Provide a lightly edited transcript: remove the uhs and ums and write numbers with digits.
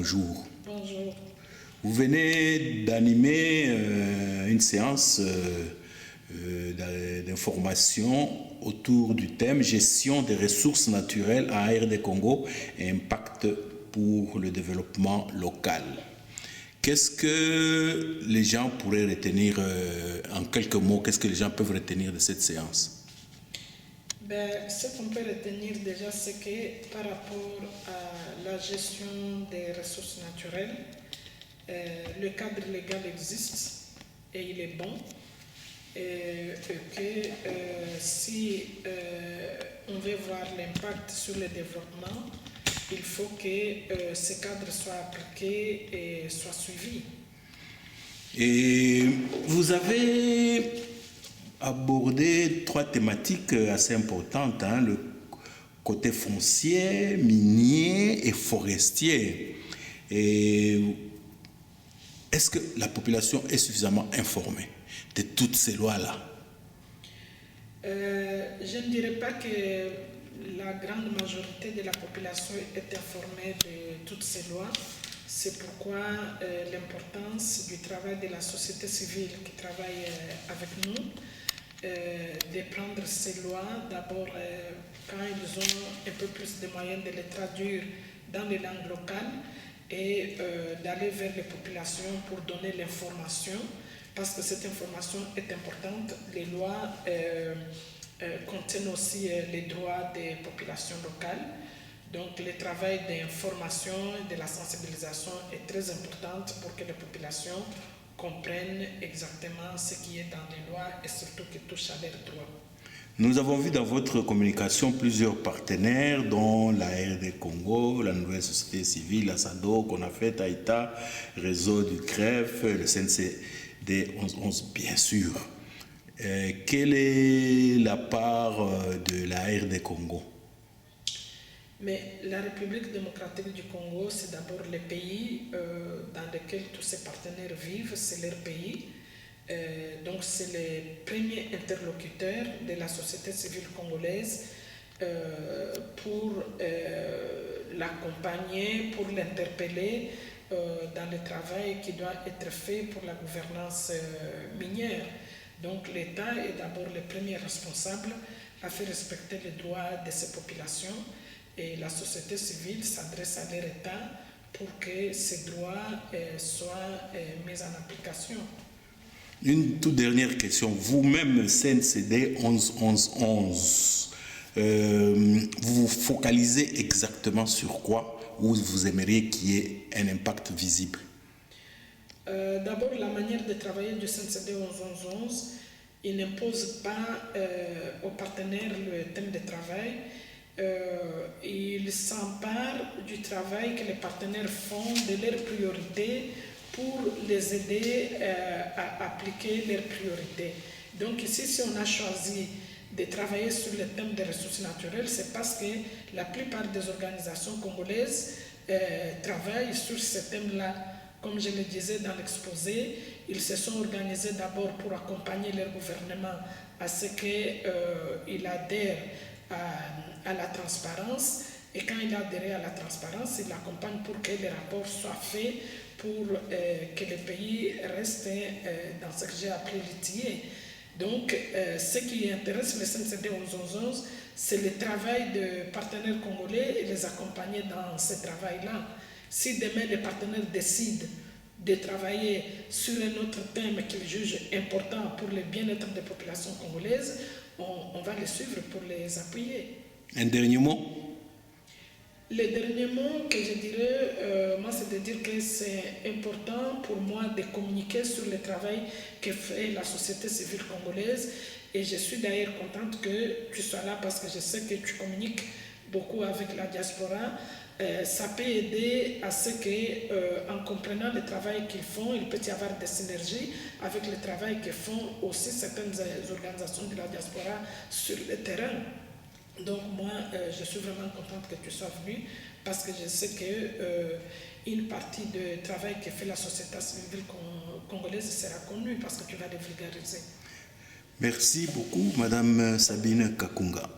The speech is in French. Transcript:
bonjour. Bonjour. Vous venez d'animer une séance d'information autour du thème gestion des ressources naturelles à RD Congo et impact pour le développement local. Qu'est-ce que les gens pourraient retenir, en quelques mots, qu'est-ce que les gens peuvent retenir de cette séance? Ce qu'on peut retenir déjà, c'est que par rapport à la gestion des ressources naturelles, le cadre légal existe et il est bon. Et que si on veut voir l'impact sur le développement, il faut que ce cadre soit appliqué et soit suivi. Et vous avez abordé 3 thématiques assez importantes, hein, le côté foncier, minier et forestier. Et est-ce que la population est suffisamment informée de toutes ces lois-là? Je ne dirais pas que la grande majorité de la population est informée de toutes ces lois. C'est pourquoi l'importance du travail de la société civile qui travaille avec nous, de prendre ces lois, d'abord quand ils ont un peu plus de moyens de les traduire dans les langues locales et d'aller vers les populations pour donner l'information, parce que cette information est importante. Les lois contiennent aussi les droits des populations locales. Donc le travail d'information et de la sensibilisation est très important pour que les populations comprennent exactement ce qui est dans les lois et surtout qui touche à leurs droits. Nous avons vu dans votre communication plusieurs partenaires, dont la RD Congo, la Nouvelle Société Civile, la SADO, CONAFET, Taïta, Réseau du CREF, le CNCD 1111, bien sûr. Quelle est la part de la RD Congo? Mais la République démocratique du Congo, c'est d'abord le pays dans lequel tous ces partenaires vivent, c'est leur pays. Donc c'est les premiers interlocuteurs de la société civile congolaise pour l'accompagner, pour l'interpeller dans le travail qui doit être fait pour la gouvernance minière. Donc l'État est d'abord le premier responsable à faire respecter les droits de ces populations. Et la société civile s'adresse à leur État pour que ces droits soient mis en application. Une toute dernière question. Vous-même, CNCD 1111, vous vous focalisez exactement sur quoi, ou vous aimeriez qu'il y ait un impact visible? D'abord, la manière de travailler du CNCD 1111, il n'impose pas aux partenaires le thème de travail. Il s'empare du travail que les partenaires font, de leurs priorités, pour les aider à appliquer leurs priorités. Donc ici, si on a choisi de travailler sur le thème des ressources naturelles, c'est parce que la plupart des organisations congolaises travaillent sur ce thème-là. Comme je le disais dans l'exposé, ils se sont organisés d'abord pour accompagner leur gouvernement à ce qu'il adhère à la transparence, et quand il a adhéré à la transparence, il accompagne pour que les rapports soient faits pour que le pays reste dans ce que j'ai appelé l'ITIE. Donc, ce qui intéresse le CNCD 1111, c'est le travail de partenaires congolais et les accompagner dans ce travail-là. Si demain les partenaires décident de travailler sur un autre thème qu'ils jugent important pour le bien-être des populations congolaises, on va les suivre pour les appuyer. Un dernier mot? Le dernier mot que je dirais, moi, c'est de dire que c'est important pour moi de communiquer sur le travail que fait la société civile congolaise. Et je suis d'ailleurs contente que tu sois là parce que je sais que tu communiques beaucoup avec la diaspora. Ça peut aider à ce qu'en comprenant le travail qu'ils font, il peut y avoir des synergies avec le travail que font aussi certaines organisations de la diaspora sur le terrain. Donc moi, je suis vraiment contente que tu sois venu parce que je sais qu'une partie du travail que fait la société civile congolaise sera connue parce que tu vas le vulgariser. Merci beaucoup, Madame Sabine Kakunga.